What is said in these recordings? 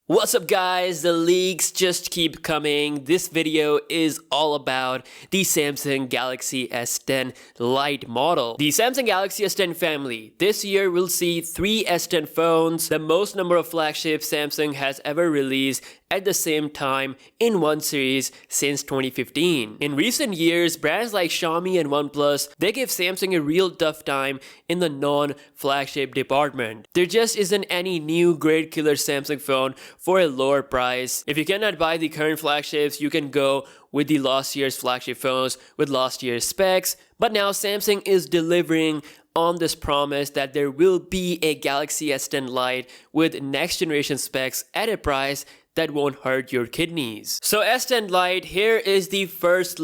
What's up guys, the leaks just keep coming. This video is all about the Samsung Galaxy S10 Lite model. The Samsung Galaxy S10 family. This year we'll see 3 S10 phones, the most number of flagships Samsung has ever released at the same time in one series since 2015. In recent years, brands like Xiaomi and OnePlus, they give Samsung a real tough time in the non-flagship department. There just isn't any new great killer Samsung phone for a lower price. If you cannot buy the current flagships, you can go with the last year's flagship phones with last year's specs. But now Samsung is delivering on this promise that there will be a Galaxy S10 Lite with next generation specs at a price that won't hurt your kidneys. So S10 Lite, here is the first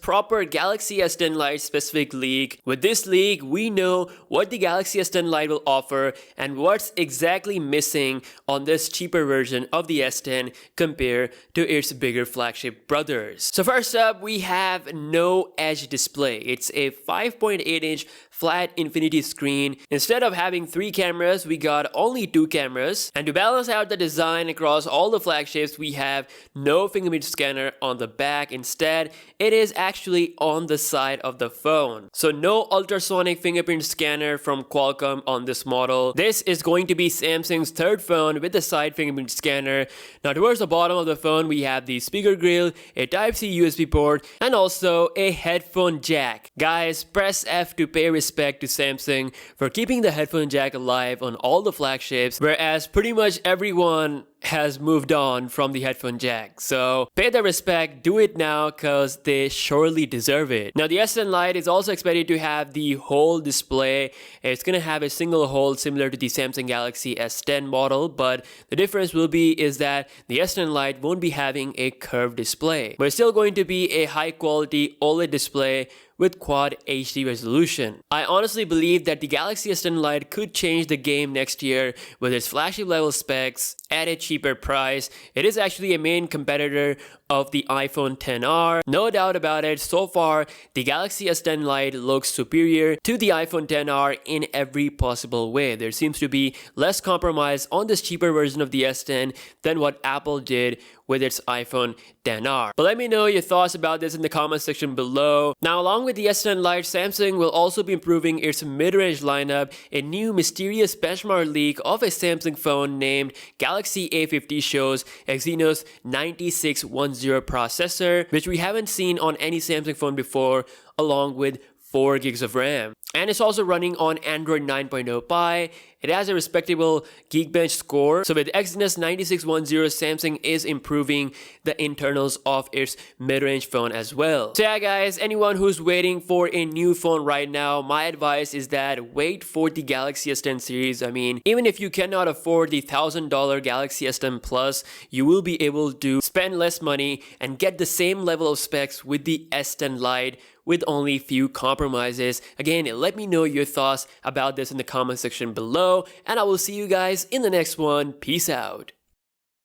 proper Galaxy S10 Lite specific leak. With this leak, we know what the Galaxy S10 Lite will offer and what's exactly missing on this cheaper version of the S10 compared to its bigger flagship brothers. So first up, we have no edge display. It's a 5.8-inch flat infinity screen. Instead of having 3 cameras, we got only 2 cameras. And to balance out the design across all the flagships, we have no fingerprint scanner on the back. Instead, it is actually on the side of the phone. So no ultrasonic fingerprint scanner from Qualcomm on this model. This is going to be Samsung's third phone with the side fingerprint scanner. Now towards the bottom of the phone, we have the speaker grill, a Type-C USB port, and also a headphone jack. Guys, press F to pay respect to Samsung for keeping the headphone jack alive on all the flagships, whereas pretty much everyone has moved on from the headphone jack. So pay the respect, do it now, cause they surely deserve it. Now the S10 Lite is also expected to have the whole display. It's gonna have a single hole similar to the Samsung Galaxy S10 model, but the difference will be is that the S10 Lite won't be having a curved display, but it's still going to be a high quality OLED display with Quad HD resolution. I honestly believe that the Galaxy S10 Lite could change the game next year with its flagship level specs at a cheaper price. It is actually a main competitor of the iPhone XR. No doubt about it, so far the Galaxy S10 Lite looks superior to the iPhone XR in every possible way. There seems to be less compromise on this cheaper version of the S10 than what Apple did with its iPhone XR. But let me know your thoughts about this in the comment section below. Now along with the S10 Lite, Samsung will also be improving its mid-range lineup. A new mysterious benchmark leak of a Samsung phone named Galaxy A50 shows Exynos 9610 processor, which we haven't seen on any Samsung phone before, along with 4 gigs of RAM. And it's also running on Android 9.0 Pie. It has a respectable Geekbench score. So with Exynos 9610, Samsung is improving the internals of its mid-range phone as well. So yeah guys, anyone who's waiting for a new phone right now, my advice is that wait for the Galaxy S10 series. I mean, even if you cannot afford the $1,000 Galaxy S10 Plus, you will be able to spend less money and get the same level of specs with the S10 Lite with only few compromises. Again, let me know your thoughts about this in the comment section below, and I will see you guys in the next one. Peace out.